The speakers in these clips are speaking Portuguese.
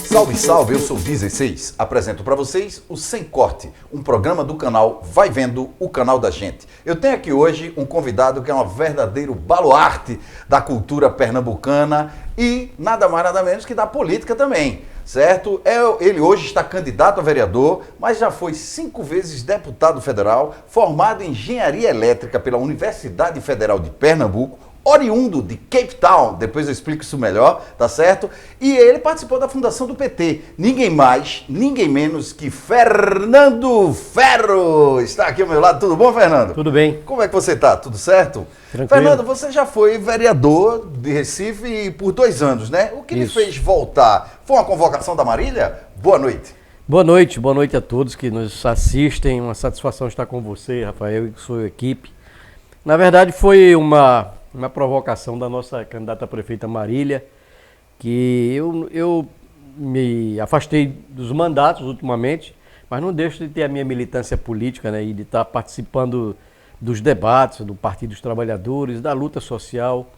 Salve, salve, eu sou o 16, apresento para vocês o Sem Corte, um programa do canal Vai Vendo, o canal da gente. Eu tenho aqui hoje um convidado que é um verdadeiro baluarte da cultura pernambucana e nada mais nada menos que da política também, certo? Ele hoje está candidato a vereador, mas já foi 5 vezes deputado federal, formado em engenharia elétrica pela Universidade Federal de Pernambuco, oriundo de Cape Town, depois eu explico isso melhor, tá certo? E ele participou da fundação do PT. Ninguém mais, ninguém menos que Fernando Ferro está aqui ao meu lado. Tudo bom, Fernando? Tudo bem. Como é que você está? Tudo certo? Tranquilo. Fernando, você já foi vereador de Recife por 2 anos, né? O que lhe fez voltar? Foi uma convocação da Marília? Boa noite. Boa noite a todos que nos assistem. Uma satisfação estar com você, Rafael, e com sua equipe. Na verdade, foi uma provocação da nossa candidata a prefeita Marília, que eu me afastei dos mandatos ultimamente, mas não deixo de ter a minha militância política, né, e de estar participando dos debates do Partido dos Trabalhadores, da luta social.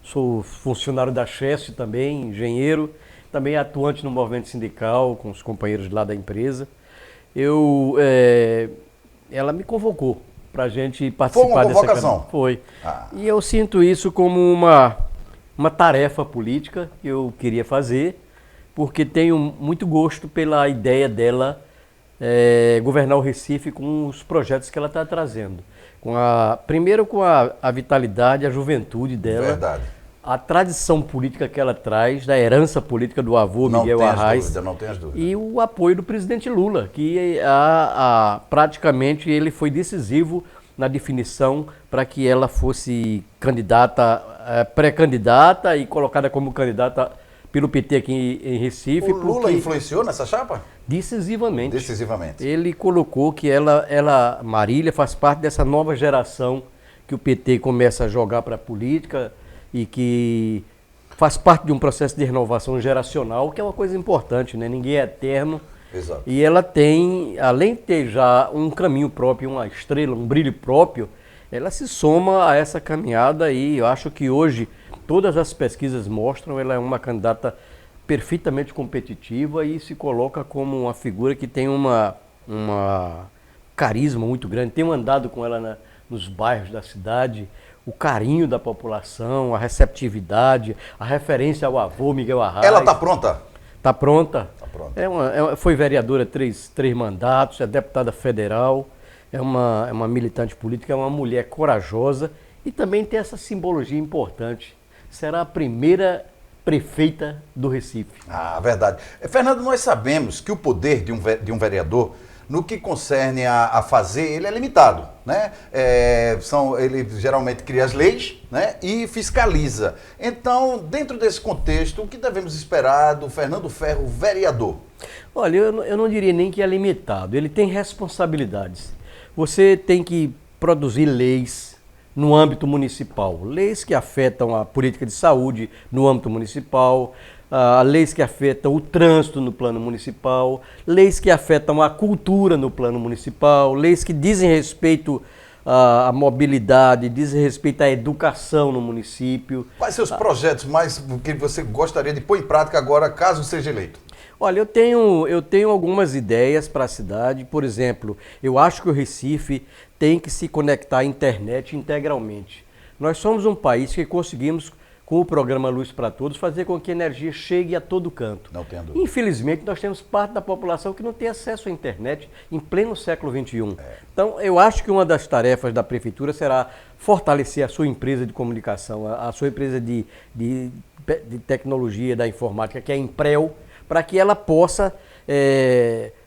Sou funcionário da Chesf também, engenheiro, também atuante no movimento sindical com os companheiros lá da empresa. Ela me convocou para a gente participar dessa convocação. Foi. E eu sinto isso como uma tarefa política que eu queria fazer, porque tenho muito gosto pela ideia dela governar o Recife com os projetos que ela está trazendo. Primeiro com a vitalidade, a juventude dela. Verdade. A tradição política que ela traz, da herança política do avô Miguel Arraes, não tenho as dúvidas. E o apoio do presidente Lula, que praticamente ele foi decisivo na definição para que ela fosse candidata, pré-candidata e colocada como candidata pelo PT aqui em Recife. O Lula influenciou nessa chapa? Decisivamente. Decisivamente. Ele colocou que Marília, faz parte dessa nova geração que o PT começa a jogar para a política e que faz parte de um processo de renovação geracional, que é uma coisa importante, né? Ninguém é eterno. Exato. E ela tem, além de ter já um caminho próprio, uma estrela, um brilho próprio, ela se soma a essa caminhada e eu acho que hoje todas as pesquisas mostram ela é uma candidata perfeitamente competitiva e se coloca como uma figura que tem uma carisma muito grande. Tenho andado com ela nos bairros da cidade, o carinho da população, a receptividade, a referência ao avô Miguel Arraes. Ela está pronta? Está pronta. Tá pronta. Foi vereadora três mandatos, é deputada federal, é uma militante política, é uma mulher corajosa e também tem essa simbologia importante. Será a primeira prefeita do Recife. Verdade. Fernando, nós sabemos que o poder de um vereador, no que concerne a fazer, ele é limitado, né? Ele geralmente cria as leis, né? E fiscaliza. Então, dentro desse contexto, o que devemos esperar do Fernando Ferro, vereador? Olha, eu não diria nem que é limitado, ele tem responsabilidades. Você tem que produzir leis no âmbito municipal, leis que afetam a política de saúde no âmbito municipal, leis que afetam o trânsito no plano municipal, leis que afetam a cultura no plano municipal, leis que dizem respeito à mobilidade, dizem respeito à educação no município. Quais são os projetos mais que você gostaria de pôr em prática agora, caso seja eleito? Olha, eu tenho algumas ideias para a cidade. Por exemplo, eu acho que o Recife tem que se conectar à internet integralmente. Nós somos um país que conseguimos, com o programa Luz para Todos, fazer com que a energia chegue a todo canto. Não tenho dúvida. Infelizmente, nós temos parte da população que não tem acesso à internet em pleno século XXI. Então, eu acho que uma das tarefas da Prefeitura será fortalecer a sua empresa de comunicação, a sua empresa de tecnologia, da informática, que é a Emprel, para que ela possa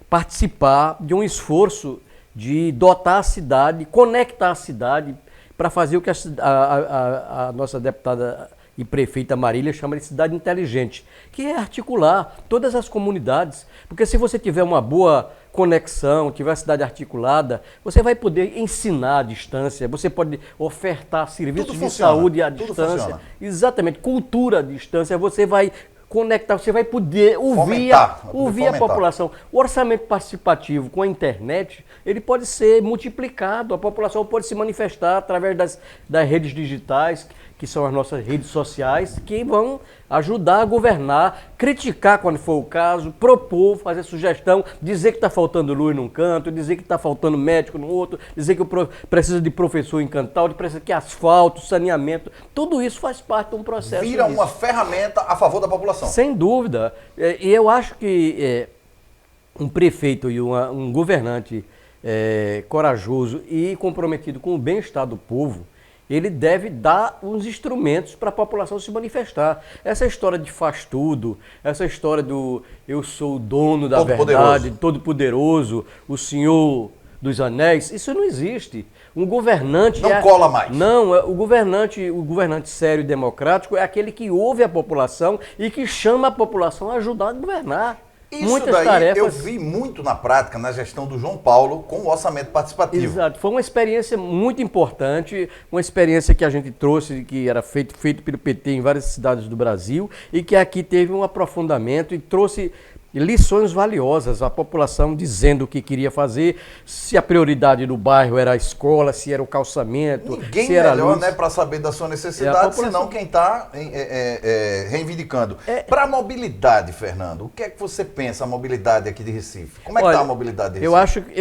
participar de um esforço de dotar a cidade, conectar a cidade, para fazer o que a nossa deputada e prefeita Marília chama de cidade inteligente, que é articular todas as comunidades, porque se você tiver uma boa conexão, tiver a cidade articulada, você vai poder ensinar à distância, você pode ofertar serviços de saúde à distância, exatamente, cultura à distância, você vai conectar, você vai poder ouvir a população. O orçamento participativo com a internet, ele pode ser multiplicado, a população pode se manifestar através das redes digitais, que são as nossas redes sociais, que vão ajudar a governar, criticar quando for o caso, propor, fazer sugestão, dizer que está faltando luz num canto, dizer que está faltando médico no outro, dizer que precisa de professor em cantal, precisa de asfalto, saneamento, tudo isso faz parte de um processo. Vira uma ferramenta a favor da população. Sem dúvida. E eu acho que um prefeito e um governante corajoso e comprometido com o bem-estar do povo, ele deve dar uns instrumentos para a população se manifestar. Essa história de faz tudo, essa história do eu sou o dono da verdade, todo-poderoso, o senhor dos anéis, isso não existe. Um governante... Não cola mais. Não, o governante sério e democrático é aquele que ouve a população e que chama a população a ajudar a governar. Isso muitas daí tarefas... eu vi muito na prática, na gestão do João Paulo, com o orçamento participativo. Exato, foi uma experiência muito importante, uma experiência que a gente trouxe, que era feito pelo PT em várias cidades do Brasil, e que aqui teve um aprofundamento e trouxe lições valiosas, a população dizendo o que queria fazer, se a prioridade do bairro era a escola, se era o calçamento, ninguém se era melhor, a luz. Para saber da sua necessidade, senão quem está reivindicando. Para a mobilidade, Fernando, o que é que você pensa a mobilidade aqui de Recife? Como é que está a mobilidade de Recife?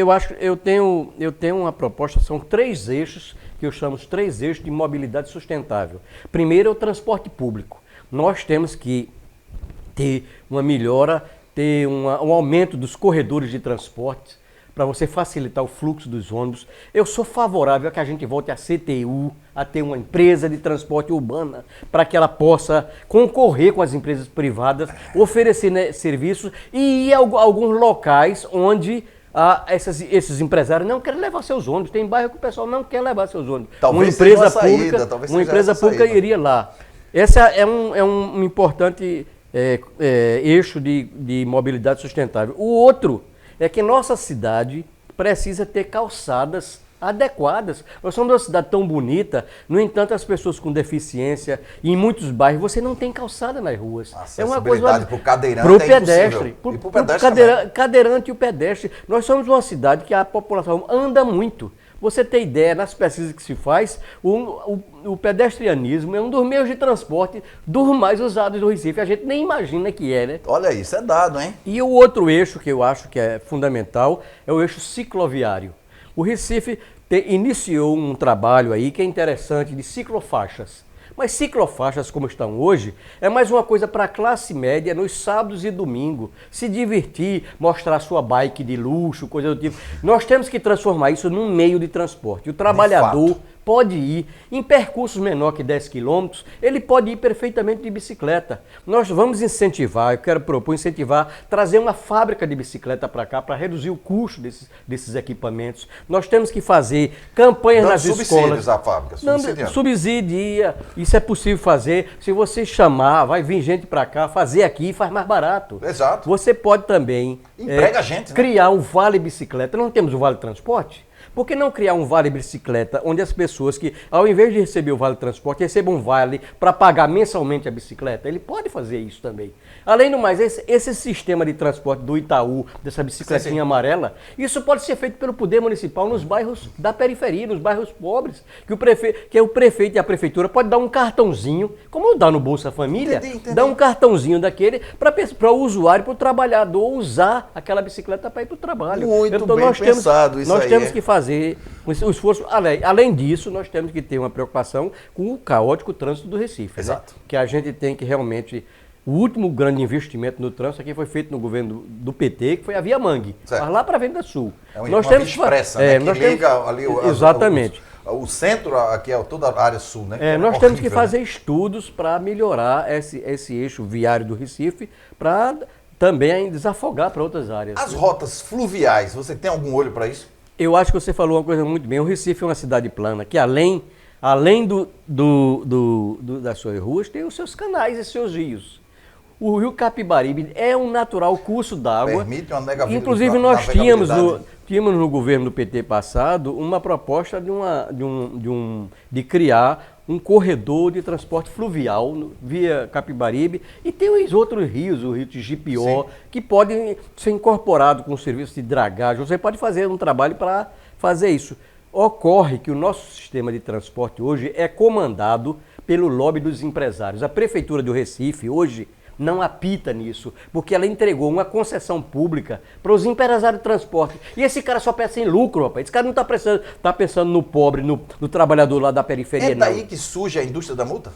Eu tenho uma proposta, são 3 eixos, que eu chamo de 3 eixos de mobilidade sustentável. Primeiro é o transporte público. Nós temos que ter uma melhora, ter um aumento dos corredores de transporte para você facilitar o fluxo dos ônibus. Eu sou favorável a que a gente volte a CTU, a ter uma empresa de transporte urbana, para que ela possa concorrer com as empresas privadas, oferecer serviços e ir a alguns locais onde esses empresários não querem levar seus ônibus. Tem bairro que o pessoal não quer levar seus ônibus. Talvez uma empresa pública iria lá. Esse é um importante... eixo de mobilidade sustentável. O outro é que nossa cidade precisa ter calçadas adequadas. Nós somos uma cidade tão bonita, no entanto, as pessoas com deficiência, e em muitos bairros, você não tem calçada nas ruas. É uma coisa para o cadeirante, para o pedestre, para o cadeirante e o pedestre. Nós somos uma cidade que a população anda muito. Você tem ideia, nas pesquisas que se faz, o pedestrianismo é um dos meios de transporte dos mais usados do Recife. A gente nem imagina que é, né? Olha, isso é dado, hein? E o outro eixo que eu acho que é fundamental é o eixo cicloviário. O Recife iniciou um trabalho aí que é interessante de ciclofaixas. Mas ciclofaixas como estão hoje é mais uma coisa para a classe média nos sábados e domingos. Se divertir, mostrar sua bike de luxo, coisa do tipo. Nós temos que transformar isso num meio de transporte. O trabalhador pode ir em percursos menor que 10 quilômetros, ele pode ir perfeitamente de bicicleta. Nós vamos incentivar, eu quero propor incentivar, trazer uma fábrica de bicicleta para cá, para reduzir o custo desses equipamentos. Nós temos que fazer campanhas nas escolas. Subsídios à fábrica, subsidia, isso é possível fazer. Se você chamar, vai vir gente para cá, fazer aqui, faz mais barato. Exato. Você pode também emprega gente, né? Criar um vale bicicleta. Não temos o vale transporte? Por que não criar um vale bicicleta onde as pessoas que, ao invés de receber o vale transporte, recebam um vale para pagar mensalmente a bicicleta? Ele pode fazer isso também. Além do mais, esse sistema de transporte do Itaú, dessa bicicletinha amarela, isso pode ser feito pelo poder municipal nos bairros da periferia, nos bairros pobres, que o prefeito e a prefeitura pode dar um cartãozinho, como dá no Bolsa Família, entendi. dá um cartãozinho daquele para o usuário, para o trabalhador usar aquela bicicleta para ir para o trabalho. Muito então, bem pensado isso aí. Nós temos que fazer o esforço. Além disso, nós temos que ter uma preocupação com o caótico trânsito do Recife. Exato. Né? Que a gente tem que realmente... O último grande investimento no trânsito aqui foi feito no governo do PT, que foi a Via Mangue, mas lá para a Venda Sul. É uma via expressa, né? Que liga ali exatamente. O centro, aqui é toda a área sul, né? Nós temos que fazer estudos para melhorar esse eixo viário do Recife, para também desafogar para outras áreas. As rotas fluviais, você tem algum olho para isso? Eu acho que você falou uma coisa muito bem. O Recife é uma cidade plana, que além das suas ruas, tem os seus canais e seus rios. O rio Capibaribe é um natural curso d'água. Permite uma navegabilidade. Inclusive, nós tínhamos no governo do PT passado uma proposta de criar um corredor de transporte fluvial via Capibaribe, e tem os outros rios, o rio de Jipió, que podem ser incorporados com o serviço de dragagem. Você pode fazer um trabalho para fazer isso. Ocorre que o nosso sistema de transporte hoje é comandado pelo lobby dos empresários. A Prefeitura do Recife hoje não apita nisso, porque ela entregou uma concessão pública para os empresários de transporte. E esse cara só pensa em lucro, rapaz. Esse cara não está pensando no pobre, no trabalhador lá da periferia, não. É daí que surge a indústria da multa?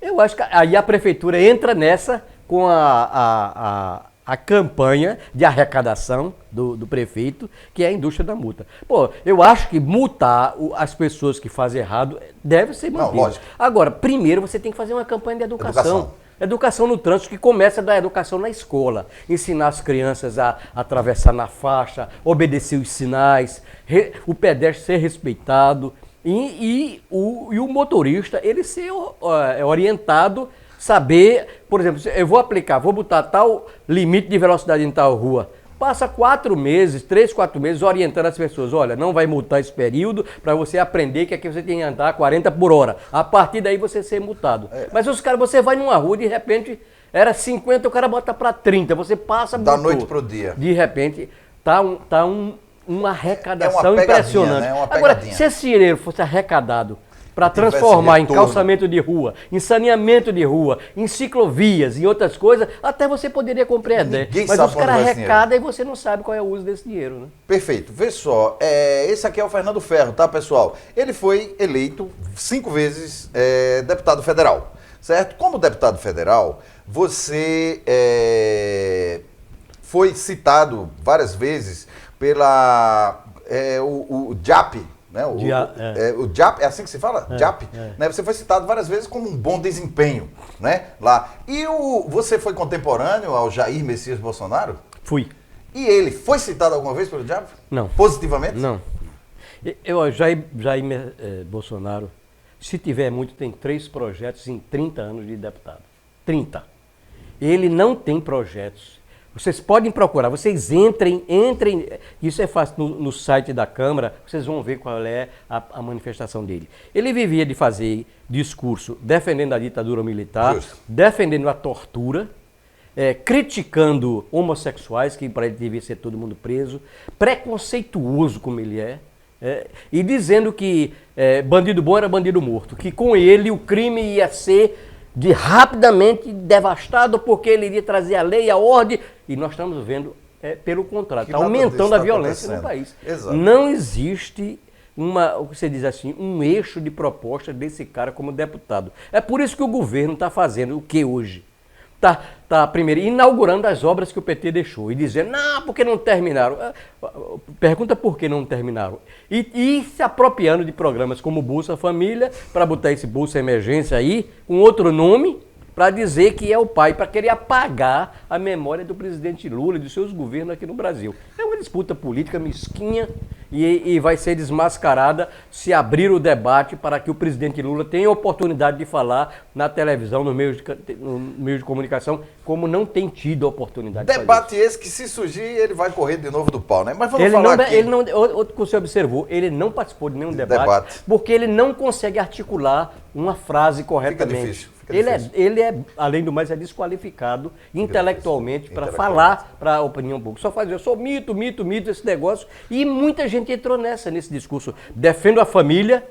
Eu acho que aí a Prefeitura entra nessa com a campanha de arrecadação do prefeito, que é a indústria da multa. Pô, eu acho que multar as pessoas que fazem errado deve ser mantido. Não, lógico. Agora, primeiro você tem que fazer uma campanha de educação. Educação no trânsito, que começa da educação na escola. Ensinar as crianças a atravessar na faixa, obedecer os sinais, o pedestre ser respeitado e o motorista ele ser orientado, saber, por exemplo, eu vou botar tal limite de velocidade em tal rua. Passa 4 meses, 3, 4 meses orientando as pessoas. Olha, não vai multar esse período para você aprender que aqui você tem que andar 40 por hora. A partir daí você ser multado. Mas os caras, você vai numa rua, de repente, era 50, o cara bota para 30. Você passa... Da noite pro dia. De repente, uma arrecadação impressionante. Né? Agora, se esse dinheiro fosse arrecadado para transformar em calçamento de rua, em saneamento de rua, em ciclovias e outras coisas, até você poderia compreender. Mas os caras arrecadam e você não sabe qual é o uso desse dinheiro, né? Perfeito. Vê só, esse aqui é o Fernando Ferro, tá, pessoal? Ele foi eleito 5 vezes deputado federal, certo? Como deputado federal, você foi citado várias vezes pela o JAP, né? O JAP, é assim que se fala? JAP? Né? Você foi citado várias vezes como um bom desempenho, né? Lá. E você foi contemporâneo ao Jair Messias Bolsonaro? Fui. E ele foi citado alguma vez pelo JAP? Não. Positivamente? Não. Jair Bolsonaro, se tiver muito, tem 3 projetos em 30 anos de deputado. 30. Ele não tem projetos. Vocês podem procurar, vocês entrem, isso é fácil, no site da Câmara, vocês vão ver qual é a manifestação dele. Ele vivia de fazer discurso defendendo a ditadura militar, defendendo a tortura, criticando homossexuais, que para ele devia ser todo mundo preso, preconceituoso como ele e dizendo que bandido bom era bandido morto, que com ele o crime ia ser rapidamente devastado porque ele iria trazer a lei, a ordem, e nós estamos vendo pelo contrário, está aumentando a violência no país. Exato. Não existe o que você diz assim, um eixo de proposta desse cara como deputado. É por isso que o governo está fazendo o que hoje? Está primeiro inaugurando as obras que o PT deixou e dizendo, não, porque não terminaram. Pergunta por que não terminaram. E se apropriando de programas como Bolsa Família, para botar esse Bolsa Emergência aí, com outro nome, para dizer que é o pai, para querer apagar a memória do presidente Lula e dos seus governos aqui no Brasil. É uma disputa política mesquinha e vai ser desmascarada se abrir o debate para que o presidente Lula tenha a oportunidade de falar na televisão, no meio de comunicação, como não tem tido a oportunidade de debate esse que, se surgir, ele vai correr de novo do pau, né? Mas vamos outro que você observou, ele não participou de nenhum debate porque ele não consegue articular uma frase corretamente. Fica difícil. Ele além do mais, é desqualificado intelectualmente para falar para a opinião pública. Só faz, eu sou mito, esse negócio. E muita gente entrou nesse discurso. Defendo a família.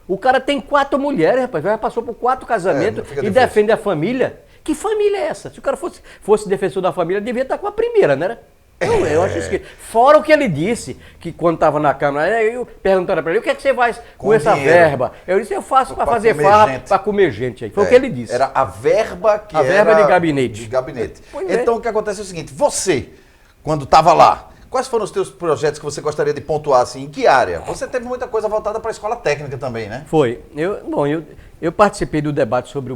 O cara tem 4 mulheres, rapaz, já passou por 4 casamentos e defende a família. Que família é essa? Se o cara fosse defensor da família, devia estar com a primeira, né? Eu acho isso que... Fora o que ele disse, que quando estava na Câmara, eu perguntaram para ele, o que é que você faz com essa verba? Eu disse, eu faço para fazer farra, para comer gente aí. Foi o que ele disse. Era a verba que verba de gabinete. De gabinete. Então o que acontece é o seguinte, você, quando estava lá, quais foram os teus projetos que você gostaria de pontuar, assim, em que área? Você teve muita coisa voltada para a escola técnica também, né? Foi. Eu participei do debate sobre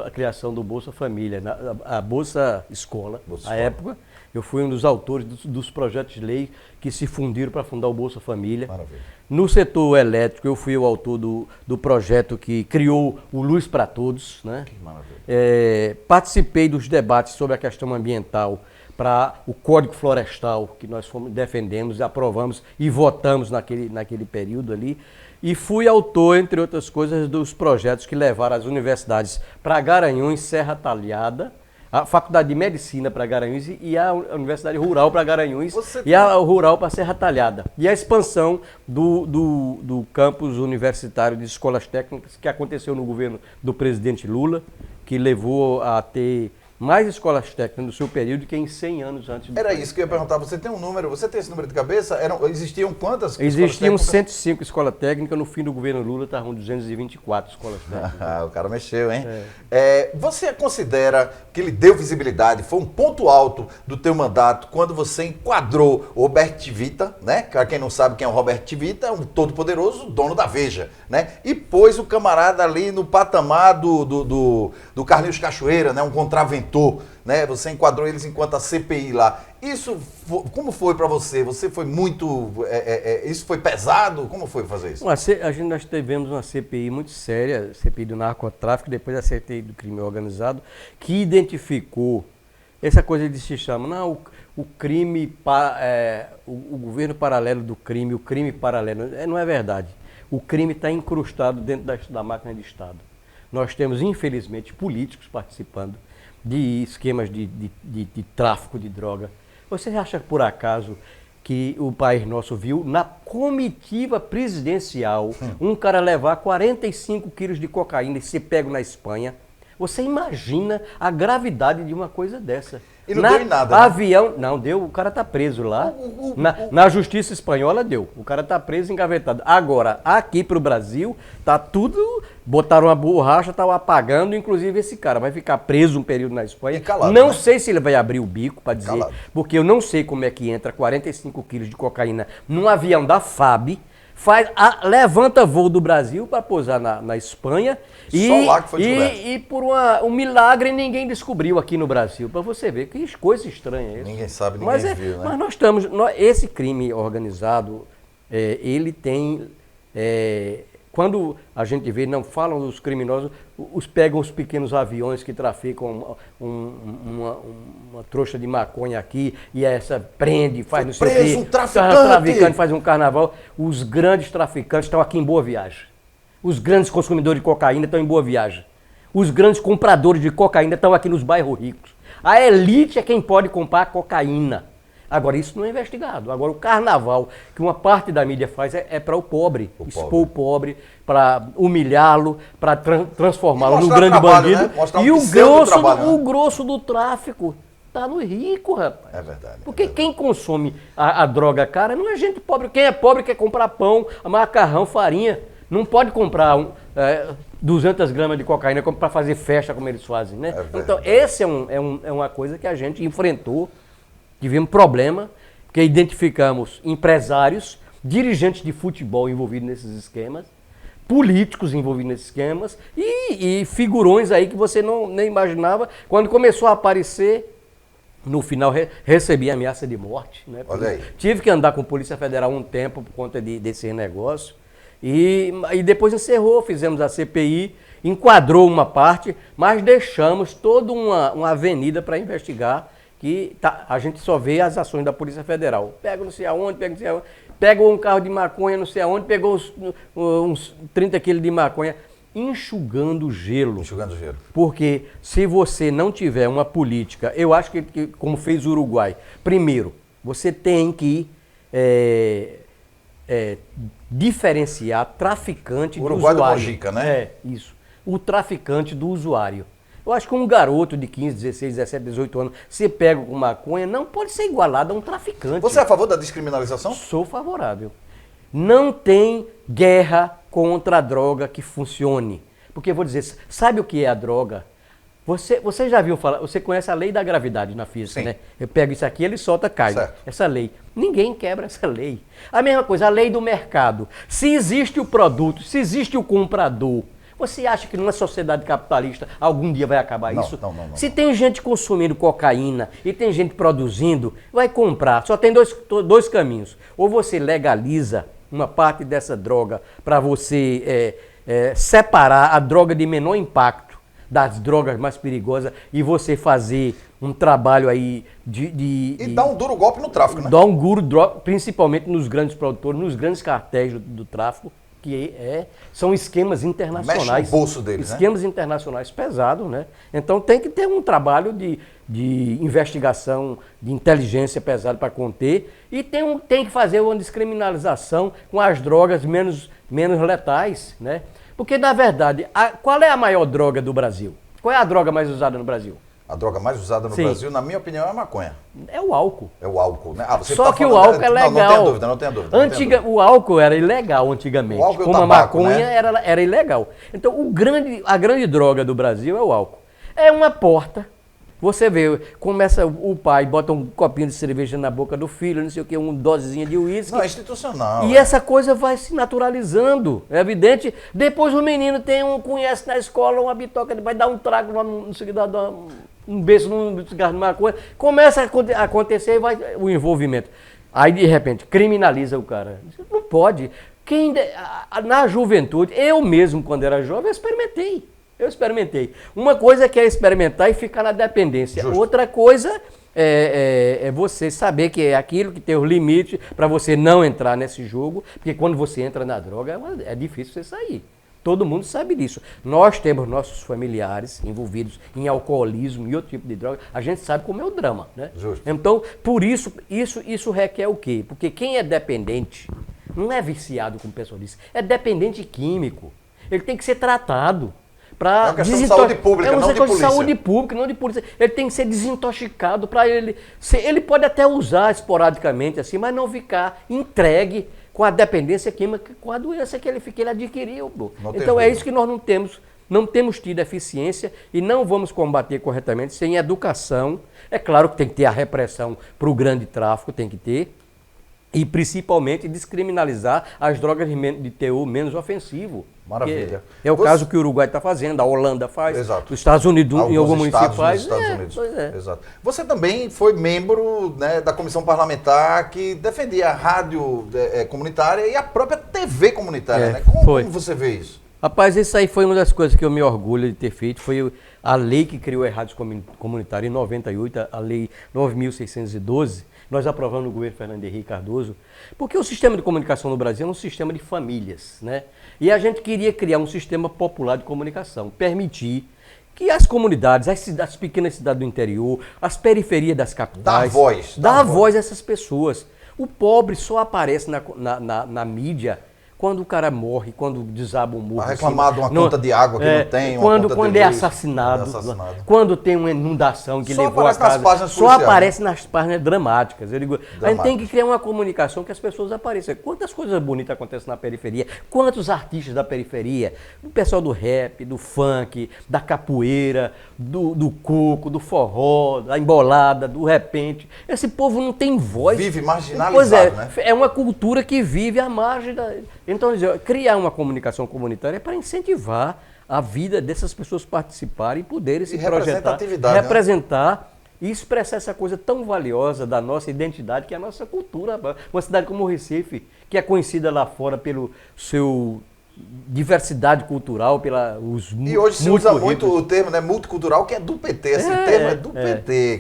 a criação do Bolsa Família, a Bolsa Escola, à época. Eu fui um dos autores dos projetos de lei que se fundiram para fundar o Bolsa Família. Maravilha. No setor elétrico, eu fui o autor do projeto que criou o Luz para Todos, né? Que maravilha. Participei dos debates sobre a questão ambiental para o Código Florestal, que nós defendemos, aprovamos e votamos naquele período ali. E fui autor, entre outras coisas, dos projetos que levaram as universidades para Garanhuns, Serra Talhada, a Faculdade de Medicina para Garanhuns e a Universidade Rural para Garanhuns e a Rural para Serra Talhada. E a expansão do campus universitário de escolas técnicas que aconteceu no governo do presidente Lula, que levou a ter mais escolas técnicas no seu período que em 100 anos antes. Era isso que eu ia perguntar. Você tem um número, você tem esse número de cabeça? Existiam quantas? Existiam 105 escolas técnicas, no fim do governo Lula estavam 224 escolas técnicas. O cara mexeu, hein? Você considera que ele deu visibilidade, foi um ponto alto do teu mandato quando você enquadrou o Roberto Vita, né? Para quem não sabe quem é o Roberto Vita, é um todo-poderoso dono da Veja, né? E pôs o camarada ali no patamar do Carlinhos Cachoeira, né? Um contraventor. Né? Você enquadrou eles enquanto a CPI lá. Isso, como foi para você? Você foi muito... isso foi pesado? Como foi fazer isso? Nós tivemos uma CPI muito séria, CPI do narcotráfico, depois a CPI do crime organizado, que identificou essa coisa de se chama, não, o crime, o governo paralelo do crime, o crime paralelo. Não é verdade. O crime está incrustado dentro da máquina de Estado. Nós temos, infelizmente, políticos participando de esquemas de tráfico de droga. Você acha, por acaso, que o país nosso viu na comitiva presidencial um cara levar 45 quilos de cocaína e ser pego na Espanha? Você imagina a gravidade de uma coisa dessa? E não deu em nada, né? Avião, não deu, o cara está preso lá. Na justiça espanhola deu, o cara está preso, engavetado. Agora, aqui para o Brasil, tá tudo, botaram uma borracha, estão apagando, inclusive esse cara vai ficar preso um período na Espanha. Calado, não né? sei se ele vai abrir o bico para dizer, Calado. porque eu não sei como é que entra 45 quilos de cocaína num avião da FAB, levanta voo do Brasil para pousar na Espanha Só lá que foi descoberto. e por um milagre ninguém descobriu aqui no Brasil. Para você ver que coisa estranha é isso. Ninguém sabe, ninguém viu, né? Mas nós estamos... esse crime organizado, ele tem... quando a gente vê, não falam dos criminosos, pegam os pequenos aviões que traficam uma trouxa de maconha aqui e essa prende, faz não sei o quê. Preso um traficante, faz um carnaval. Os grandes traficantes estão aqui em Boa Viagem. Os grandes consumidores de cocaína estão em Boa Viagem. Os grandes compradores de cocaína estão aqui nos bairros ricos. A elite é quem pode comprar cocaína. Agora, isso não é investigado. Agora, o carnaval, que uma parte da mídia faz, é para o pobre. Expor o pobre, para humilhá-lo, para transformá-lo num grande bandido. Né? E o grosso do tráfico está no rico, rapaz. É verdade. Porque quem consome a droga cara não é gente pobre. Quem é pobre quer comprar pão, macarrão, farinha. Não pode comprar 200 gramas de cocaína para fazer festa como eles fazem, né? Então, esse é uma coisa que a gente enfrentou. Tivemos problema, porque identificamos empresários, dirigentes de futebol envolvidos nesses esquemas, políticos envolvidos nesses esquemas e figurões aí que você nem imaginava. Quando começou a aparecer, no final recebi ameaça de morte. Né? Olha aí. Tive que andar com a Polícia Federal um tempo por conta desse negócio. E depois encerrou, fizemos a CPI, enquadrou uma parte, mas deixamos toda uma avenida para investigar. A gente só vê as ações da Polícia Federal. Pega não sei aonde, pegou um carro de maconha não sei aonde, pegou uns 30 quilos de maconha, enxugando gelo. Enxugando gelo. Porque se você não tiver uma política, eu acho que como fez o Uruguai, primeiro, você tem que diferenciar traficante do usuário. Uruguai do Mojica, né? Isso. O traficante do usuário. Eu acho que um garoto de 15, 16, 17, 18 anos, se pega com maconha, não pode ser igualado a um traficante. Você é a favor da descriminalização? Sou favorável. Não tem guerra contra a droga que funcione. Porque eu vou dizer, sabe o que é a droga? Você já viu falar, você conhece a lei da gravidade na física, Sim. né? Eu pego isso aqui, ele solta, cai. Certo. Essa lei. Ninguém quebra essa lei. A mesma coisa, a lei do mercado. Se existe o produto, se existe o comprador, você acha que numa sociedade capitalista algum dia vai acabar isso? Não. Se tem gente consumindo cocaína e tem gente produzindo, vai comprar. Só tem dois caminhos. Ou você legaliza uma parte dessa droga para você separar a droga de menor impacto das drogas mais perigosas e você fazer um trabalho aí E dá um duro golpe no tráfico, né? dá um duro drop, principalmente nos grandes produtores, nos grandes cartéis do tráfico, que são esquemas internacionais. Mexe no bolso deles, esquemas internacionais pesados, né? Então tem que ter um trabalho de investigação, de inteligência pesado para conter, e tem que fazer uma descriminalização com as drogas menos letais, né? Porque, na verdade, qual é a maior droga do Brasil? Qual é a droga mais usada no Brasil? A droga mais usada no Sim. Brasil, na minha opinião, é a maconha. É o álcool. É o álcool, né? Você Só tá que o falando- álcool é legal. Não tenha dúvida, não tenha dúvida. O álcool era ilegal antigamente. O álcool e o como tabaco, a maconha né? era ilegal. Então, a grande droga do Brasil é o álcool. É uma porta. Você vê, começa o pai, bota um copinho de cerveja na boca do filho, não sei o que, uma dosezinha de uísque. Não, é institucional. E essa coisa vai se naturalizando, é evidente. Depois o menino conhece na escola uma bitoca, ele vai dar um trago lá, não sei o que, dar um beijo num cigarro de maconha. Começa a acontecer o envolvimento. Aí, de repente, criminaliza o cara. Não pode. Na juventude, eu mesmo, quando era jovem, eu experimentei. Uma coisa é experimentar e ficar na dependência. Justo. Outra coisa é você saber que é aquilo que tem os limites para você não entrar nesse jogo, porque quando você entra na droga é difícil você sair. Todo mundo sabe disso. Nós temos nossos familiares envolvidos em alcoolismo e outro tipo de droga. A gente sabe como é o drama, né? Justo. Então, por isso requer o quê? Porque quem é dependente não é viciado, como o pessoal disse, é dependente químico. Ele tem que ser tratado. É uma questão de saúde pública, não de polícia. É uma questão de saúde pública, não de polícia. Ele tem que ser desintoxicado para ele. Ele pode até usar esporadicamente assim, mas não ficar entregue com a dependência química, com a doença que ele adquiriu. Então é isso que nós não temos tido eficiência e não vamos combater corretamente sem educação. É claro que tem que ter a repressão para o grande tráfico, tem que ter. E principalmente descriminalizar as drogas de teor menos ofensivo. Maravilha. É o caso que o Uruguai está fazendo, a Holanda faz, Exato. os Estados Unidos em algum município faz. Estados Unidos. Pois é. Exato. Você também foi membro, né, da comissão parlamentar que defendia a rádio comunitária e a própria TV comunitária. Né? Como você vê isso? Rapaz, isso aí foi uma das coisas que eu me orgulho de ter feito, foi a lei que criou a rádio comunitária em 98, a lei 9.612, nós aprovamos no governo Fernando Henrique Cardoso, porque o sistema de comunicação no Brasil é um sistema de famílias, né? E a gente queria criar um sistema popular de comunicação, permitir que as comunidades, as pequenas cidades do interior, as periferias das capitais... Dar voz a essas pessoas. O pobre só aparece na mídia quando o cara morre, quando desaba um muro. Vai reclamar de uma conta de água que não tem, quando é assassinado, quando tem uma inundação que levou a casa. Só aparece nas páginas dramáticas. Eu digo, a gente tem que criar uma comunicação que as pessoas apareçam. Quantas coisas bonitas acontecem na periferia, quantos artistas da periferia, o pessoal do rap, do funk, da capoeira, do coco, do forró, da embolada, do repente. Esse povo não tem voz. Vive marginalizado, né? É uma cultura que vive à margem da... Então, criar uma comunicação comunitária é para incentivar a vida dessas pessoas participarem e poderem se projetar, representar e expressar essa coisa tão valiosa da nossa identidade, que é a nossa cultura. Uma cidade como o Recife, que é conhecida lá fora pelo seu diversidade cultural, e hoje se usa muito o termo, né, multicultural, que é do PT. Esse termo é do PT.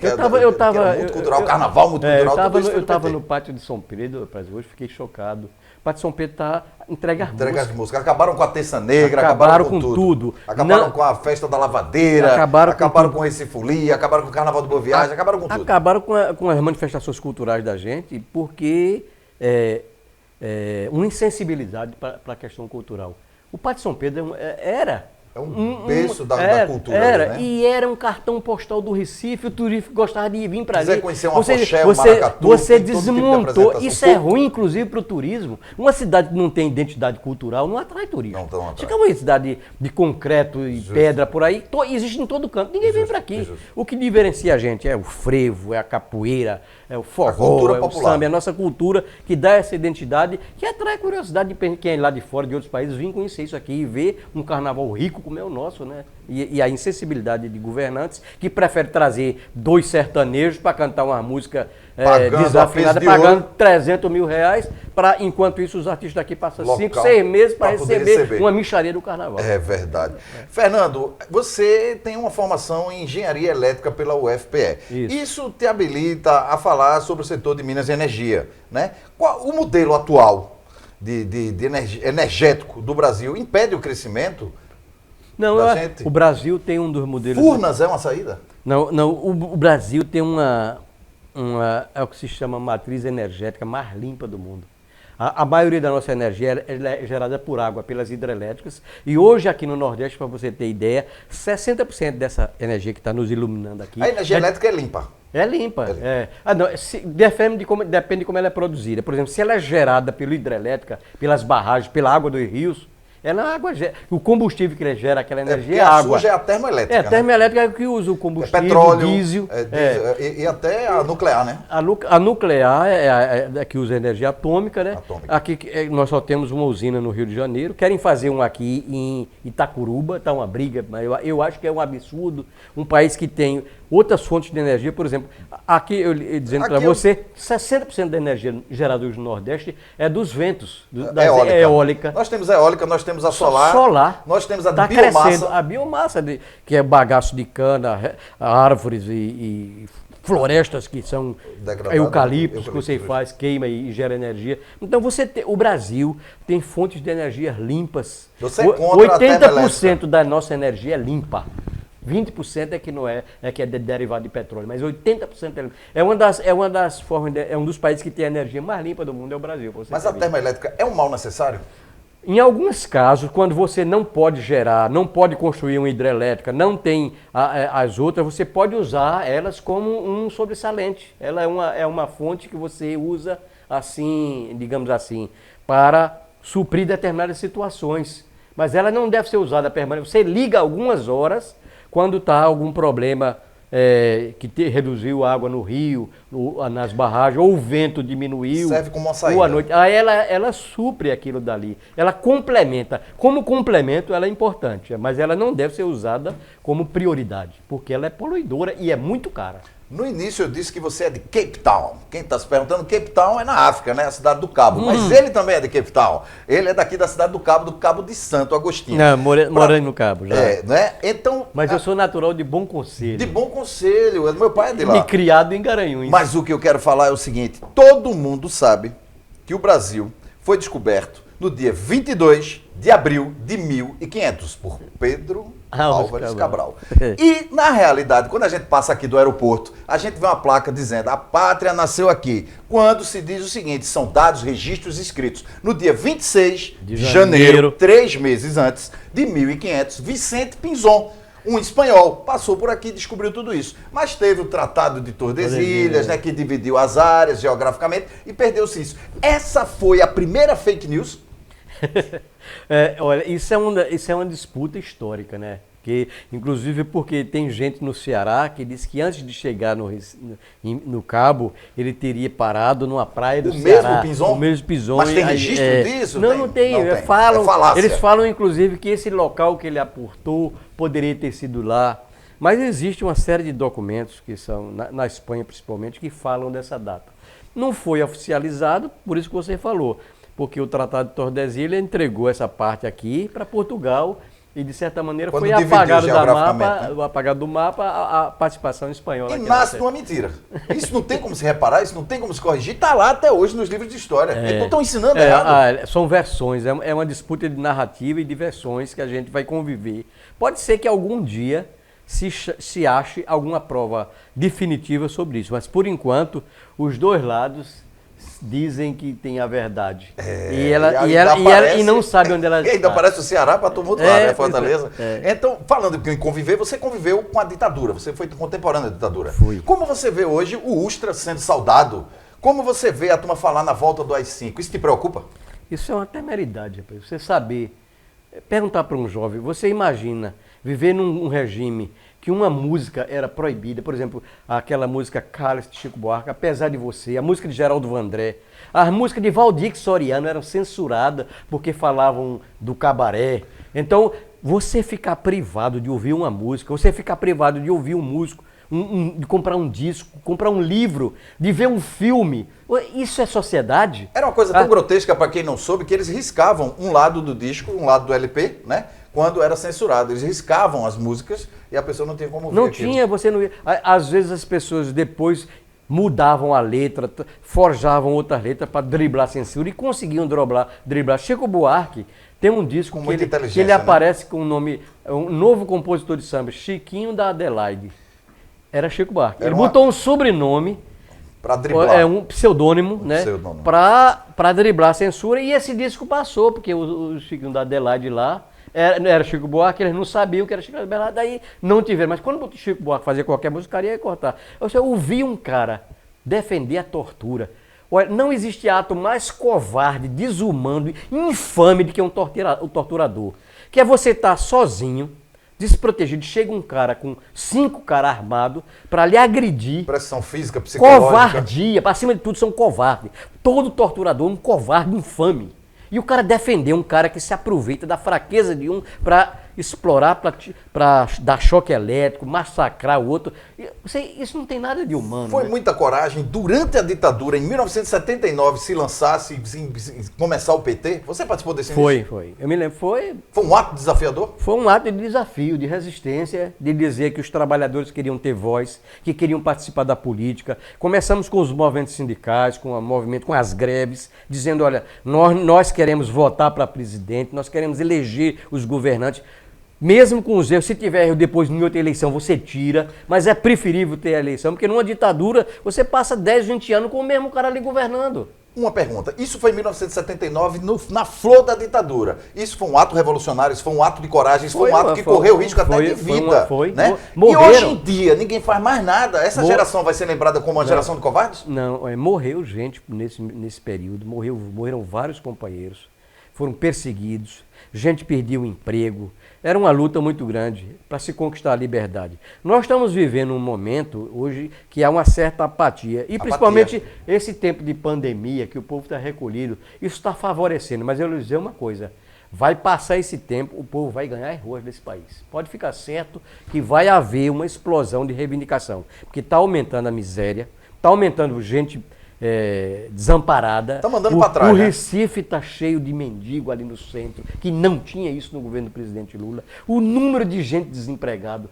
Multicultural, carnaval multicultural. Eu estava no pátio de São Pedro, hoje fiquei chocado. O pátio de São Pedro está entregue às músicas. Acabaram com a Terça Negra, acabaram com tudo. Acabaram com a festa da lavadeira, acabaram com esse folia, acabaram com o Carnaval do Boa Viagem, acabaram com tudo. Acabaram com as manifestações culturais da gente, porque uma insensibilidade para a questão cultural. O Pátio de São Pedro era um berço da cultura. Né? E era um cartão postal do Recife, o turista gostava de vir para ali. Quiser conhecer uma Poché, um Maracatu, você desmontou. Isso é ruim, inclusive, para o turismo. Uma cidade que não tem identidade cultural não atrai turismo. Fica uma cidade de concreto e pedra por aí, existe em todo canto. Ninguém vem para aqui. O que diferencia a gente é o frevo, é a capoeira, é o forró, é o samba, é a nossa cultura que dá essa identidade, que atrai a curiosidade de quem é lá de fora, de outros países, vir conhecer isso aqui e ver um carnaval rico como é o nosso, né? E a insensibilidade de governantes que preferem trazer 2 sertanejos para cantar uma música desafinada, pagando 300 mil reais, enquanto isso os artistas daqui passam 5, 6 meses para receber uma mixaria do carnaval. É verdade. Fernando, você tem uma formação em engenharia elétrica pela UFPE. Isso te habilita a falar sobre o setor de Minas e Energia, né? Qual o modelo atual de energético do Brasil impede o crescimento? Não, o Brasil tem um dos modelos... Furnas é uma saída? Não, o Brasil tem é o que se chama matriz energética mais limpa do mundo. A maioria da nossa energia é gerada por água, pelas hidrelétricas. E hoje aqui no Nordeste, para você ter ideia, 60% dessa energia que está nos iluminando aqui... A energia elétrica é limpa. É limpa. Depende de como ela é produzida. Por exemplo, se ela é gerada pela hidrelétrica, pelas barragens, pela água dos rios, o combustível que gera aquela energia é água. É a termoelétrica. A termoelétrica é que usa o combustível, petróleo, diesel. E até a nuclear, né? A nuclear é a que usa energia atômica, né? Aqui nós só temos uma usina no Rio de Janeiro. Querem fazer uma aqui em Itacuruba, está uma briga, mas eu acho que é um absurdo. Um país que tem outras fontes de energia, por exemplo, aqui eu dizendo para você, 60% da energia gerada no Nordeste é dos ventos, da eólica. Nós temos a eólica, nós temos a solar. Nós temos a biomassa. Crescendo. A biomassa, que é bagaço de cana, árvores e florestas que são eucaliptos que você faz, queima e gera energia. Então o Brasil tem fontes de energia limpas. Você é contra 80% da nossa energia é limpa. 20% é que é derivado de petróleo, mas 80% é uma das formas, é um dos países que tem a energia mais limpa do mundo, é o Brasil. Mas a termoelétrica é um mal necessário? Em alguns casos, quando você não pode gerar, não pode construir uma hidrelétrica, não tem as outras, você pode usar elas como um sobressalente. Ela é uma fonte que você usa assim, digamos assim, para suprir determinadas situações. Mas ela não deve ser usada permanentemente. Você liga algumas horas quando está algum problema que reduziu a água no rio, nas barragens, ou o vento diminuiu. Serve como uma saída. Ou à noite. Aí ela supre aquilo dali. Ela complementa. Como complemento, ela é importante, mas ela não deve ser usada como prioridade, porque ela é poluidora e é muito cara. No início eu disse que você é de Cape Town. Quem está se perguntando, Cape Town é na África, né? A cidade do Cabo. Mas ele também é de Cape Town. Ele é daqui da cidade do Cabo de Santo Agostinho. Não, morei no Cabo já. Né? Então, mas eu sou natural de Bom Conselho. De Bom Conselho. Meu pai é de lá. E criado em Garanhuns. Mas o que eu quero falar é o seguinte. Todo mundo sabe que o Brasil foi descoberto no dia 22 de abril de 1500 por Pedro Álvares Cabral. E, na realidade, quando a gente passa aqui do aeroporto, a gente vê uma placa dizendo a pátria nasceu aqui. Quando se diz o seguinte, são dados, registros escritos. No dia 26 de janeiro, 3 meses antes de 1500, Vicente Pinzon, um espanhol, passou por aqui e descobriu tudo isso. Mas teve o Tratado de Tordesilhas, né, que dividiu as áreas geograficamente e perdeu-se isso. Essa foi a primeira fake news? Olha, isso é uma disputa histórica, né? Que, inclusive porque tem gente no Ceará que diz que antes de chegar no Cabo, ele teria parado numa praia do Ceará. O mesmo Pinzon? Mas tem registro disso? Não tem. Eles falam, inclusive, que esse local que ele aportou poderia ter sido lá. Mas existe uma série de documentos, que são na Espanha principalmente, que falam dessa data. Não foi oficializado, por isso que você falou. Porque o Tratado de Tordesilhas entregou essa parte aqui para Portugal e, de certa maneira, foi apagado do mapa a participação espanhola. E nasce uma mentira. Isso não tem como se reparar, isso não tem como se corrigir. Está lá até hoje nos livros de história. Então estão ensinando errado. São versões, é uma disputa de narrativa e de versões que a gente vai conviver. Pode ser que algum dia se ache alguma prova definitiva sobre isso, mas, por enquanto, os dois lados dizem que tem a verdade. E não sabe onde ela está. E ainda parece o Ceará para tumultuar, né? Fortaleza. Então, falando em conviver, você conviveu com a ditadura, você foi contemporâneo da ditadura. Fui. Como você vê hoje o Ustra sendo saudado? Como você vê a turma falar na volta do AI-5? Isso te preocupa? Isso é uma temeridade, rapaz. Você saber, perguntar para um jovem, você imagina viver num regime que uma música era proibida, por exemplo, aquela música Cálice de Chico Buarque, Apesar de Você, a música de Geraldo Vandré, as músicas de Valdir Soriano eram censuradas porque falavam do cabaré. Então, você ficar privado de ouvir uma música, você ficar privado de ouvir um músico, de comprar um disco, comprar um livro, de ver um filme, isso é sociedade? Era uma coisa tão grotesca, para quem não soube, que eles riscavam um lado do disco, um lado do LP, né? Quando era censurado. Eles riscavam as músicas e a pessoa não tinha como ouvir Não aquilo. tinha, você não ia. Às vezes as pessoas depois mudavam a letra, forjavam outra letra para driblar a censura e conseguiam driblar. Chico Buarque tem um disco que ele aparece com o nome, um novo compositor de samba, Chiquinho da Adelaide. Era Chico Buarque. Ele botou um sobrenome, para driblar. Um pseudônimo, né? Para driblar a censura, e esse disco passou, porque o Chiquinho da Adelaide lá era Chico Buarque, eles não sabiam que era Chico da Adelaide, daí não tiveram. Mas quando o Chico Buarque fazia qualquer música, o cara ia cortar. Eu ouvi um cara defender a tortura. Olha, não existe ato mais covarde, desumano, infame do que um torturador. Que é você estar sozinho, desprotegido, chega um cara com 5 caras armados para lhe agredir. Pressão física, psicológica. Covardia, para cima de tudo são covardes. Todo torturador é um covarde infame. E o cara defender um cara que se aproveita da fraqueza de um para explorar, para dar choque elétrico, massacrar o outro. Isso não tem nada de humano. Foi, né? Muita coragem. Durante a ditadura, em 1979, se lançasse, começar o PT. Você participou desse início? Foi. Eu me lembro. Foi um ato desafiador? Foi um ato de desafio, de resistência, de dizer que os trabalhadores queriam ter voz, que queriam participar da política. Começamos com os movimentos sindicais, com as greves, dizendo, olha, nós queremos votar para presidente, nós queremos eleger os governantes. Mesmo com os erros, se tiver erro depois em outra eleição, você tira, mas é preferível ter a eleição, porque numa ditadura você passa 10, 20 anos com o mesmo cara ali governando. Uma pergunta, isso foi em 1979, na flor da ditadura. Isso foi um ato revolucionário, isso foi um ato de coragem, isso foi um ato que correu risco até de vida. Né? E hoje em dia ninguém faz mais nada. Essa geração vai ser lembrada como uma geração de covardes? Não, morreu gente nesse período, morreram vários companheiros, foram perseguidos, gente perdeu o emprego. Era uma luta muito grande para se conquistar a liberdade. Nós estamos vivendo um momento hoje que há uma certa apatia. E principalmente esse tempo de pandemia, que o povo está recolhido, isso está favorecendo. Mas eu vou dizer uma coisa, vai passar esse tempo, o povo vai ganhar as ruas desse país. Pode ficar certo que vai haver uma explosão de reivindicação. Porque está aumentando a miséria, está aumentando gente desamparada. Está mandando para trás. O Recife está cheio de mendigo ali no centro, que não tinha isso no governo do presidente Lula. O número de gente desempregado.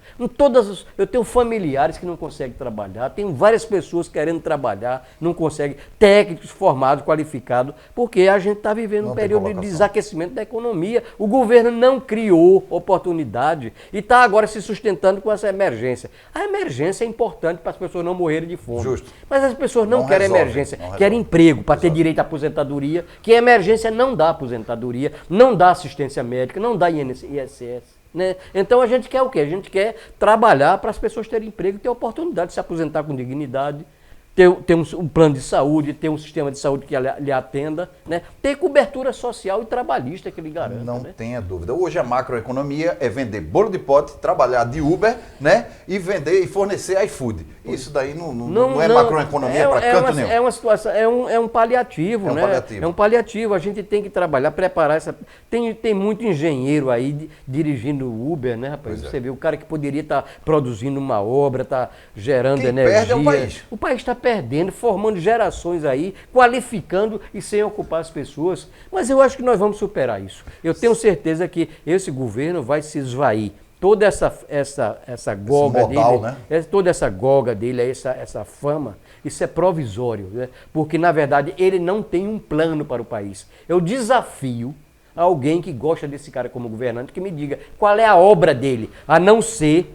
Eu tenho familiares que não conseguem trabalhar, tenho várias pessoas querendo trabalhar, não conseguem, técnicos formados, qualificados, porque a gente está vivendo um período de desaquecimento da economia. O governo não criou oportunidade e está agora se sustentando com essa emergência. A emergência é importante para as pessoas não morrerem de fome. Justo. Mas as pessoas não querem emergência. Quer emprego para ter direito à aposentadoria, que a emergência não dá aposentadoria, não dá assistência médica, não dá INSS. Né? Então a gente quer o quê? A gente quer trabalhar para as pessoas terem emprego, ter oportunidade de se aposentar com dignidade, ter um plano de saúde, ter um sistema de saúde que lhe atenda, né? Ter cobertura social e trabalhista que lhe garanta. Não tenha dúvida. Hoje a macroeconomia é vender bolo de pote, trabalhar de Uber, né? E vender e fornecer iFood. Isso daí não é macroeconomia para canto nenhum. É uma situação, é um paliativo, né? É um paliativo. A gente tem que trabalhar, preparar essa. Tem muito engenheiro aí dirigindo Uber, né, rapaz? Você vê o cara que poderia estar produzindo uma obra, está gerando energia. Perde é o país. O país está perdendo, formando gerações aí, qualificando e sem ocupar as pessoas. Mas eu acho que nós vamos superar isso. Eu tenho certeza que esse governo vai se esvair. Toda essa golga dele, né? Toda essa golga dele, essa fama, isso é provisório, né? Porque, na verdade, ele não tem um plano para o país. Eu desafio alguém que gosta desse cara como governante que me diga qual é a obra dele, a não ser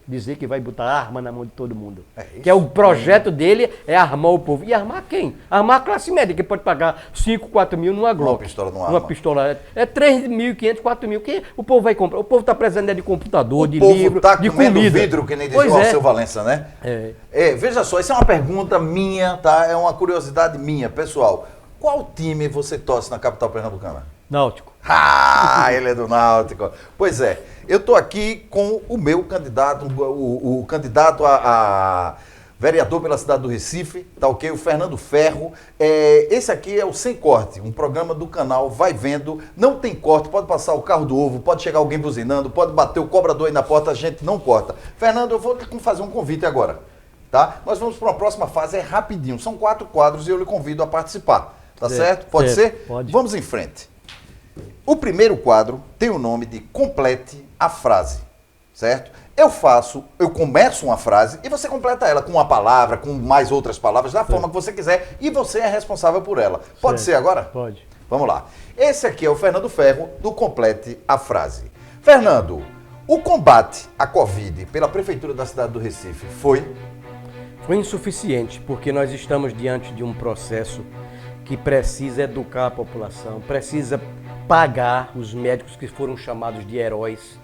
dizer que vai botar arma na mão de todo mundo. Que é o projeto dele, é armar o povo. E armar quem? Armar a classe média, que pode pagar 5, 4 mil numa Glock. Uma pistola numa arma. Uma pistola. É 3.500, 4 mil. Que o povo vai comprar? O povo está precisando de computador, de livro, de comida. Vidro, que nem dizia o Alceu Valença, né? Veja só, isso é uma pergunta minha, tá? É uma curiosidade minha, pessoal. Qual time você torce na capital pernambucana? Náutico. Ele é do Náutico. Pois é, eu estou aqui com o meu candidato, o candidato a vereador pela cidade do Recife, tá ok? O Fernando Ferro. Esse aqui é o Sem Corte, um programa do canal Vai Vendo. Não tem corte, pode passar o carro do ovo, pode chegar alguém buzinando, pode bater o cobrador aí na porta, a gente não corta. Fernando, eu vou fazer um convite agora, tá? Nós vamos para uma próxima fase, é rapidinho, são 4 quadros e eu lhe convido a participar, tá certo? Pode ser? Pode. Vamos em frente. O primeiro quadro tem o nome de Complete a Frase, certo? Eu começo uma frase e você completa ela com uma palavra, com mais outras palavras, da forma que você quiser e você é responsável por ela. Pode ser agora? Pode. Vamos lá. Esse aqui é o Fernando Ferro do Complete a Frase. Fernando, o combate à Covid pela Prefeitura da cidade do Recife foi insuficiente, porque nós estamos diante de um processo que precisa educar a população, precisa pagar os médicos que foram chamados de heróis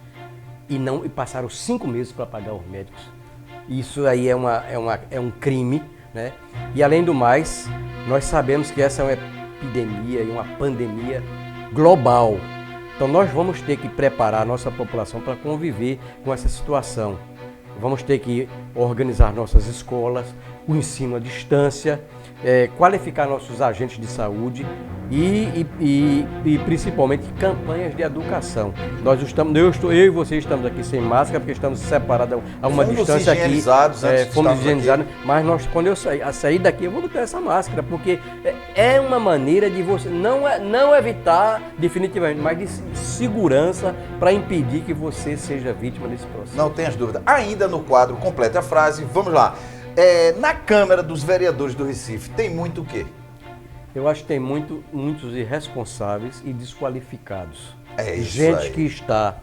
e passaram 5 meses para pagar os médicos. Isso aí é um crime, né? E além do mais, nós sabemos que essa é uma epidemia e uma pandemia global. Então nós vamos ter que preparar a nossa população para conviver com essa situação. Vamos ter que organizar nossas escolas, o ensino à distância, qualificar nossos agentes de saúde e principalmente campanhas de educação. Eu e você estamos aqui sem máscara porque estamos separados a uma distância aqui. Fomos higienizados, mas quando eu sair daqui eu vou botar essa máscara, porque é uma maneira de você não evitar definitivamente, mas de segurança para impedir que você seja vítima desse processo. Não tenhas dúvida. Ainda no quadro Complete a Frase, vamos lá. Na Câmara dos Vereadores do Recife, tem muito o quê? Eu acho que tem muitos irresponsáveis e desqualificados. É isso Gente aí. que está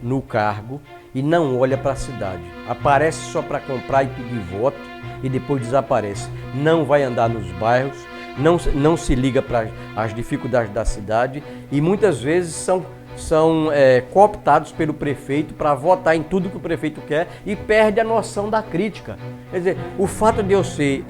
no cargo e não olha para a cidade. Aparece só para comprar e pedir voto e depois desaparece. Não vai andar nos bairros, não se liga para as dificuldades da cidade e muitas vezes são cooptados pelo prefeito para votar em tudo que o prefeito quer e perde a noção da crítica. Quer dizer, o fato de eu ser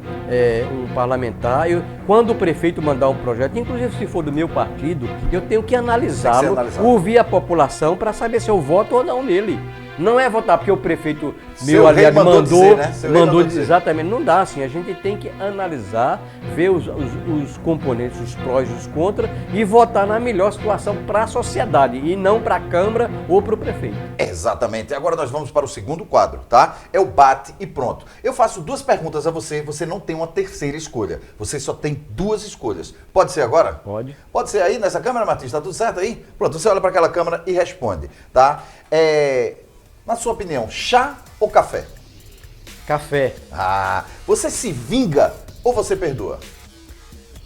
um parlamentar, quando o prefeito mandar um projeto, inclusive se for do meu partido, eu tenho que analisá-lo, ouvir a população para saber se eu voto ou não nele. Não é votar porque o prefeito meu aliado mandou dizer. Exatamente, não dá assim. A gente tem que analisar, ver os componentes, os prós e os contras e votar na melhor situação para a sociedade e não para a Câmara ou para o prefeito. Exatamente. Agora nós vamos para o segundo quadro, tá? É o bate e pronto. Eu faço 2 perguntas a você, você não tem uma terceira escolha. Você só tem 2 escolhas. Pode ser agora? Pode. Pode ser aí nessa câmera, Matheus? Tá tudo certo aí? Pronto, você olha para aquela câmera e responde, tá? Na sua opinião, chá ou café? Café. Você se vinga ou você perdoa?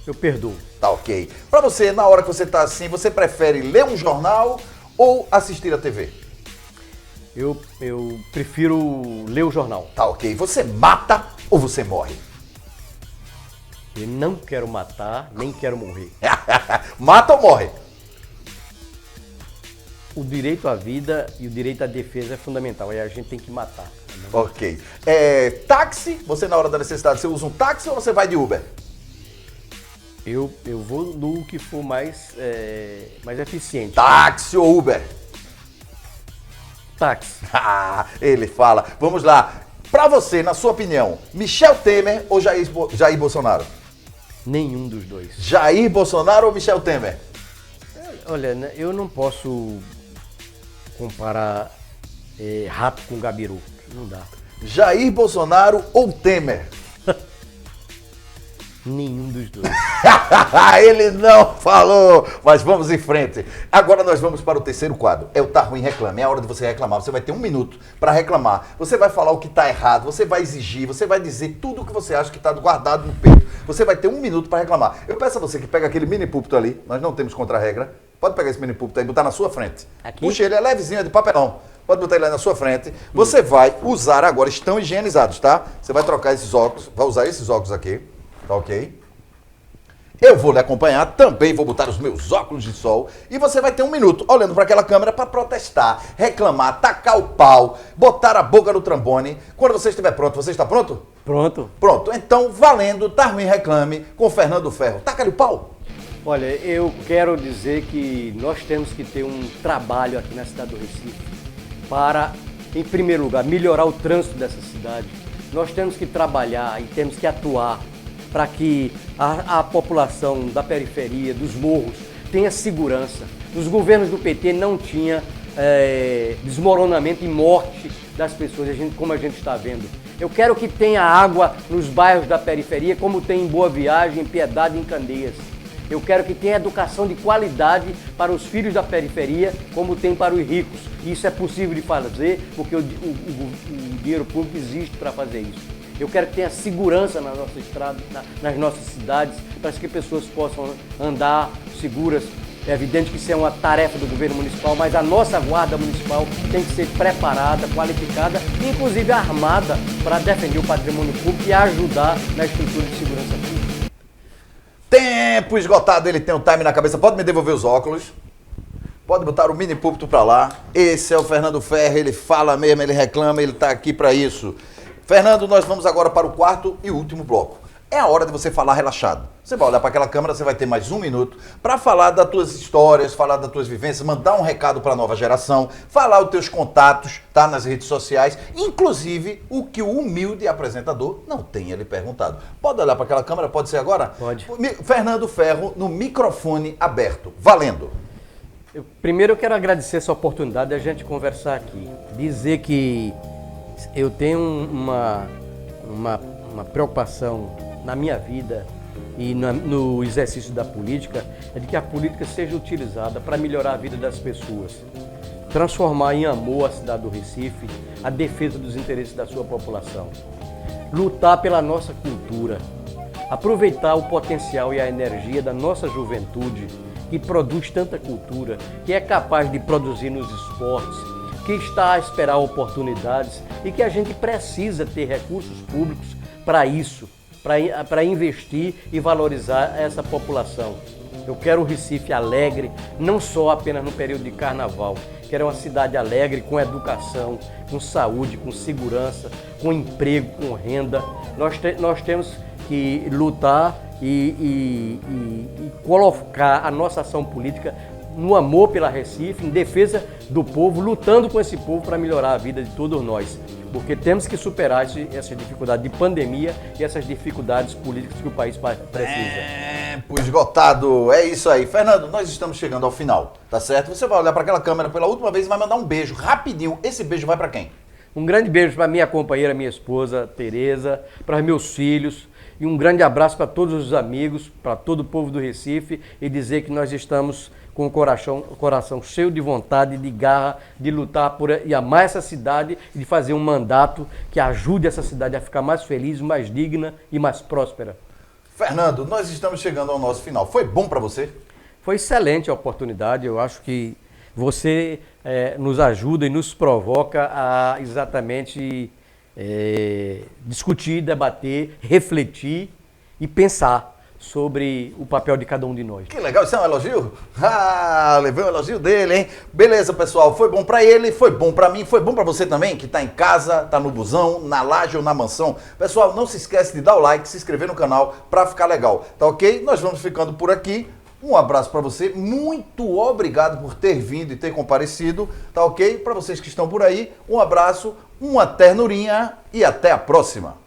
Eu perdoo. Tá ok. Pra você, na hora que você tá assim, você prefere ler um jornal ou assistir a TV? Eu prefiro ler o jornal. Tá ok. Você mata ou você morre? Eu não quero matar, nem quero morrer. Mata ou morre? O direito à vida e o direito à defesa é fundamental, aí a gente tem que matar. Ok. Táxi, você na hora da necessidade, você usa um táxi ou você vai de Uber? Eu vou no que for mais eficiente. Táxi ou Uber? Táxi. Ele fala. Vamos lá. Pra você, na sua opinião, Michel Temer ou Jair Bolsonaro? Nenhum dos dois. Jair Bolsonaro ou Michel Temer? Olha, eu não posso comparar rato com gabiru. Não dá. Jair Bolsonaro ou Temer? Nenhum dos dois. Ele não falou, mas vamos em frente. Agora nós vamos para o terceiro quadro. É o Tá Ruim Reclame. É a hora de você reclamar. Você vai ter 1 minuto para reclamar. Você vai falar o que está errado, você vai exigir, você vai dizer tudo o que você acha que está guardado no peito. Você vai ter 1 minuto para reclamar. Eu peço a você que pega aquele mini púlpito ali. Nós não temos contra-regra. Pode pegar esse mini púlpito aí e botar na sua frente. Aqui? Puxa, ele é levezinho, é de papelão. Pode botar ele aí na sua frente. Você vai usar agora, estão higienizados, tá? Você vai trocar esses óculos, vai usar esses óculos aqui. Tá ok? Eu vou lhe acompanhar, também vou botar os meus óculos de sol e você vai ter 1 minuto olhando para aquela câmera para protestar, reclamar, tacar o pau, botar a boca no trombone. Quando você estiver pronto, você está pronto? Pronto. Pronto, então valendo, Tá Ruim Reclame com Fernando Ferro. Taca-lhe o pau. Olha, eu quero dizer que nós temos que ter um trabalho aqui na cidade do Recife para, em primeiro lugar, melhorar o trânsito dessa cidade, Nós temos que trabalhar e temos que atuar para que a população da periferia, dos morros, tenha segurança. Nos governos do PT não tinha desmoronamento e morte das pessoas, como a gente está vendo. Eu quero que tenha água nos bairros da periferia, como tem em Boa Viagem, em Piedade e em Candeias. Eu quero que tenha educação de qualidade para os filhos da periferia, como tem para os ricos. Isso é possível de fazer, porque o dinheiro público existe para fazer isso. Eu quero que tenha segurança nas nossas estradas, nas nossas cidades, para que pessoas possam andar seguras. É evidente que isso é uma tarefa do governo municipal, mas a nossa guarda municipal tem que ser preparada, qualificada, inclusive armada, para defender o patrimônio público e ajudar na estrutura de segurança pública. Tempo esgotado, ele tem o time na cabeça. Pode me devolver os óculos? Pode botar o mini púlpito para lá. Esse é o Fernando Ferro, ele fala mesmo, ele reclama, ele está aqui para isso. Fernando, nós vamos agora para o quarto e último bloco. É a hora de você falar relaxado. Você vai olhar para aquela câmera, você vai ter mais 1 minuto para falar das tuas histórias, falar das tuas vivências, mandar um recado para a nova geração, falar os teus contatos, tá, nas redes sociais, inclusive o que o humilde apresentador não tenha lhe perguntado. Pode olhar para aquela câmera, pode ser agora? Pode. Fernando Ferro, no microfone aberto. Valendo. Primeiro eu quero agradecer essa oportunidade de a gente conversar aqui. Dizer que eu tenho uma preocupação na minha vida e no exercício da política, é de que a política seja utilizada para melhorar a vida das pessoas, transformar em amor a cidade do Recife, a defesa dos interesses da sua população, lutar pela nossa cultura, aproveitar o potencial e a energia da nossa juventude, que produz tanta cultura, que é capaz de produzir nos esportes, que está a esperar oportunidades e que a gente precisa ter recursos públicos para isso, para investir e valorizar essa população. Eu quero o Recife alegre, não só apenas no período de carnaval. Quero uma cidade alegre, com educação, com saúde, com segurança, com emprego, com renda. Nós temos que lutar e colocar a nossa ação política no amor pela Recife, em defesa do povo, lutando com esse povo para melhorar a vida de todos nós. Porque temos que superar essa dificuldade de pandemia e essas dificuldades políticas que o país precisa. Tempo esgotado, é isso aí. Fernando, nós estamos chegando ao final, tá certo? Você vai olhar para aquela câmera pela última vez e vai mandar um beijo, rapidinho. Esse beijo vai para quem? Um grande beijo para minha companheira, minha esposa, Tereza, para meus filhos, e um grande abraço para todos os amigos, para todo o povo do Recife, e dizer que nós estamos com o coração cheio de vontade, de garra, de lutar e amar essa cidade e de fazer um mandato que ajude essa cidade a ficar mais feliz, mais digna e mais próspera. Fernando, nós estamos chegando ao nosso final. Foi bom para você? Foi excelente a oportunidade. Eu acho que você nos ajuda e nos provoca a exatamente discutir, debater, refletir e pensar sobre o papel de cada um de nós. Que legal, isso é um elogio? Levei um elogio dele, hein? Beleza, pessoal, foi bom pra ele, foi bom pra mim, foi bom pra você também, que tá em casa, tá no busão, na laje ou na mansão. Pessoal, não se esquece de dar o like, se inscrever no canal pra ficar legal, tá ok? Nós vamos ficando por aqui. Um abraço pra você, muito obrigado por ter vindo e ter comparecido, tá ok? Pra vocês que estão por aí, um abraço, uma ternurinha e até a próxima.